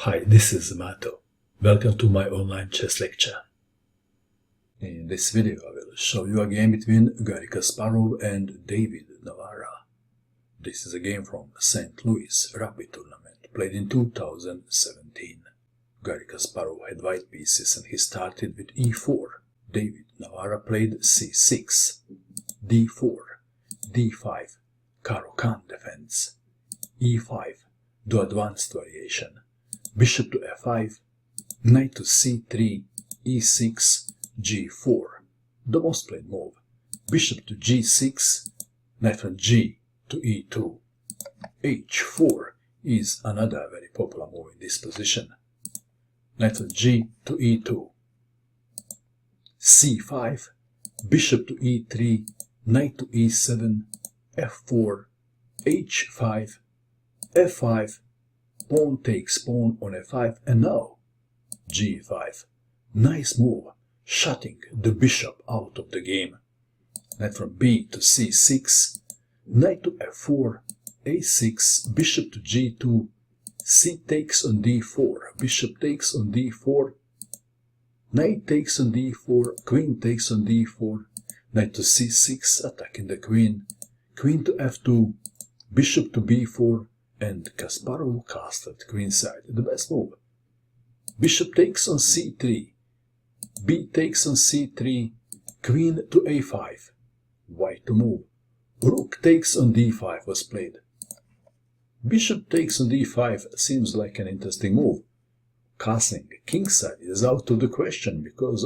Hi, this is Mato. Welcome to my online chess lecture. In this video I will show you a game between Garry Kasparov and David Navara. This is a game from St. Louis Rapid Tournament played in 2017. Garry Kasparov had white pieces and he started with e4. David Navara played c6, d4, d5, Caro-Kann defense, e5, do advanced variation, bishop to f5, knight to c3, e6, g4, the most played move, bishop to g6, knight from g to e2, h4 is another very popular move in this position, knight from g to e2, c5, bishop to e3, knight to e7, f4, h5, f5, pawn takes pawn on f5, and now g5. Nice move, shutting the bishop out of the game. Knight from b to c6, knight to f4, a6, bishop to g2, c takes on d4, bishop takes on d4, knight takes on d4, queen takes on d4, knight to c6, attacking the queen, queen to f2, bishop to b4, and Kasparov castled queenside. The best move. Bishop takes on c3, b takes on c3, queen to a5, white to move. Rook takes on d5 was played. Bishop takes on d5 seems like an interesting move. Castling kingside is out of the question because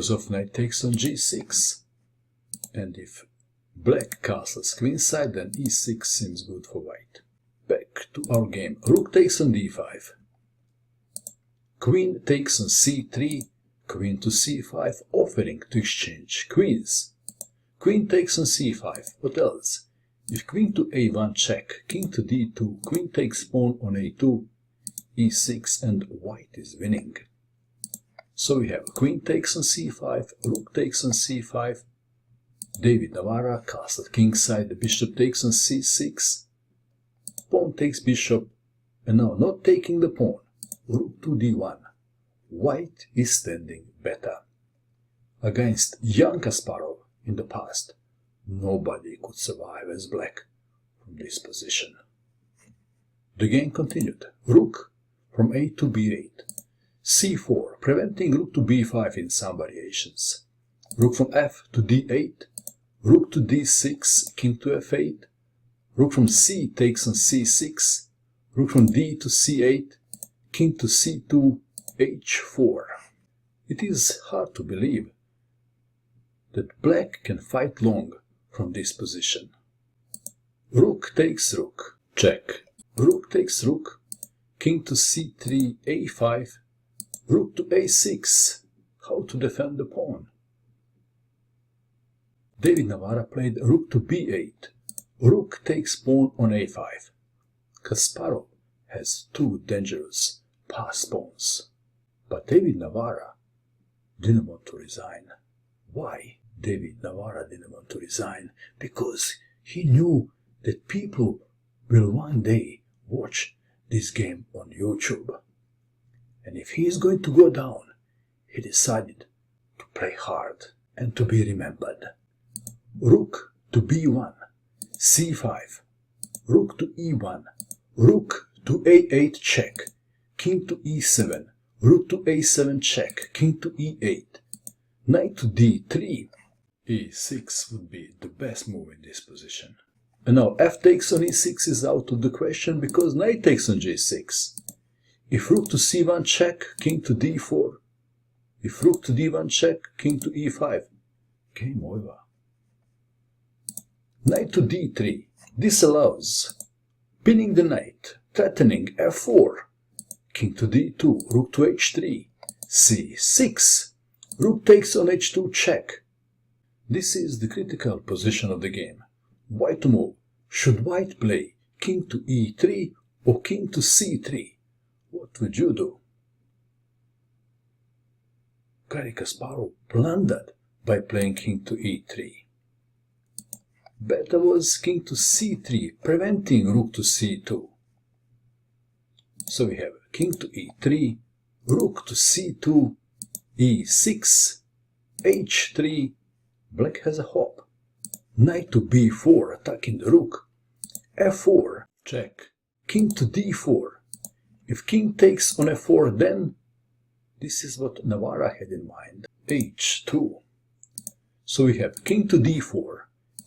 of knight takes on g6. And if black castles queenside, then e6 seems good for white. Back to our game. Rook takes on d5. Queen takes on c3, queen to c5, offering to exchange queens. Queen takes on c5. What else? If queen to a1 check, king to d2, queen takes pawn on a2, e6, and white is winning. So we have queen takes on c5, rook takes on c5, David Navara castled kingside, the bishop takes on c6, pawn takes bishop, and now not taking the pawn, rook to d1. White is standing better. Against young Kasparov in the past, nobody could survive as black from this position. The game continued. Rook from a to b8, c4, preventing rook to b5 in some variations. Rook from f to d8, rook to d6, king to f8, rook from c takes on c6, rook from d to c8, king to c2, h4. It is hard to believe that black can fight long from this position. Rook takes rook, check. Rook takes rook, king to c3, a5, rook to a6. How to defend the pawn? David Navara played rook to b8. Rook takes pawn on a5. Kasparov has two dangerous pass pawns. But David Navara didn't want to resign. Why David Navara didn't want to resign? Because he knew that people will one day watch this game on YouTube. And if he is going to go down, he decided to play hard and to be remembered. Rook to b1, c5, rook to e1, rook to a8 check, king to e7, rook to a7 check, king to e8, knight to d3. e6 would be the best move in this position. And now f takes on e6 is out of the question because knight takes on g6. If rook to c1 check, king to d4. If rook to d1 check, king to e5. Game over. Knight to d3. This allows pinning the knight, threatening f4. King to d2, rook to h3, c6, rook takes on h2 check. This is the critical position of the game. White to move. Should white play king to e3 or king to c3? What would you do? Garry Kasparov blundered by playing king to e3. Better was king to c3, preventing rook to c2. So we have king to e3, rook to c2, e6, h3, black has a hop, knight to b4 attacking the rook, f4, check, king to d4. If king takes on f4, then this is what Navara had in mind, h2. So we have king to d4,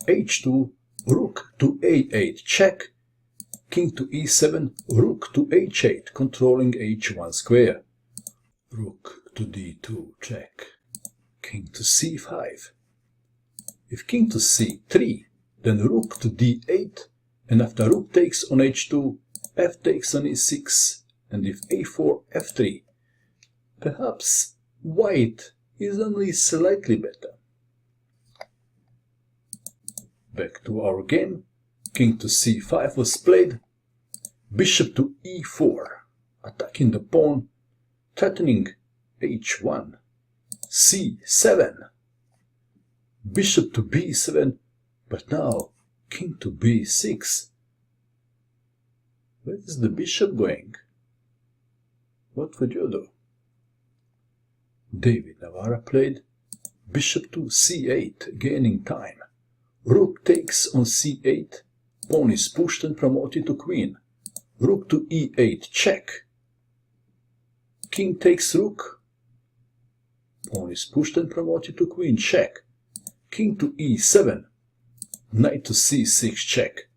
h2, rook to a8, check, king to e7, rook to h8, controlling h1 square, rook to d2, check, king to c5. If king to c3, then rook to d8, and after rook takes on h2, f takes on e6, and if a4, f3, perhaps white is only slightly better. Back to our game, king to c5 was played, bishop to e4, attacking the pawn, threatening h1, c7, bishop to b7, but now king to b6. Where is the bishop going? What would you do? David Navara played bishop to c8, gaining time. Rook takes on c8, pawn is pushed and promoted to queen. Rook to e8, check. King takes rook, pawn is pushed and promoted to queen, check. King to e7, knight to c6, check.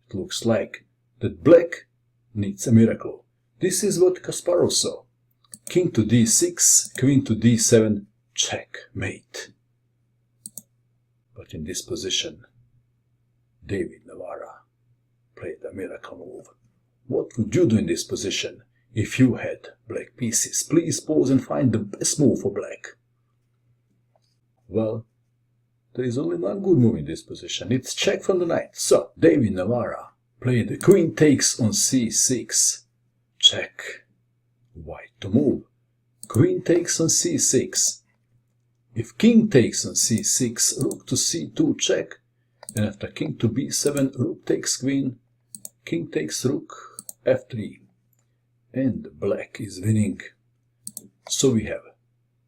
It looks like that black needs a miracle. This is what Kasparov saw. King to d6, queen to d7, checkmate. But in this position, David Navara played a miracle move. What would you do in this position if you had black pieces? Please pause and find the best move for black. Well, there is only one good move in this position. It's check from the knight. So, David Navara played the queen takes on c6. Check. White to move. Queen takes on c6. If king takes on c6, rook to c2, check. And after king to b7, rook takes queen. King takes rook, f3. And black is winning. So we have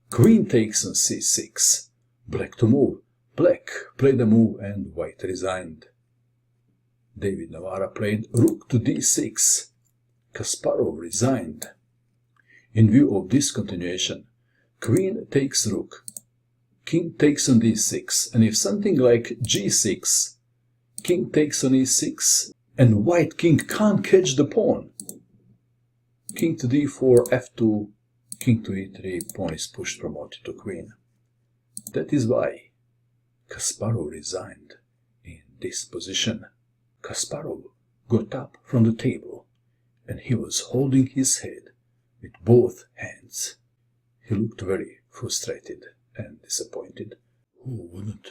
queen takes on c6. Black to move. Black played the move and white resigned. David Navara played rook to d6. Kasparov resigned. In view of this continuation, queen takes rook. King takes on d6, and if something like g6, king takes on e6, and white king can't catch the pawn. King to d4, f2, king to e3, pawn is pushed, promoted to queen. That is why Kasparov resigned in this position. Kasparov got up from the table, and he was holding his head with both hands. He looked very frustrated and disappointed. Who wouldn't?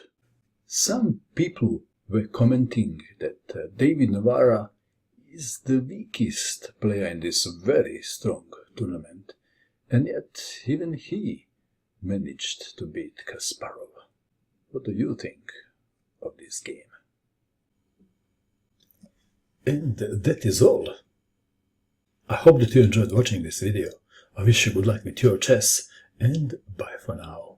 Some people were commenting that David Navara is the weakest player in this very strong tournament, and yet even he managed to beat Kasparov. What do you think of this game? And that is all. I hope that you enjoyed watching this video. I wish you good luck with your chess, and bye for now.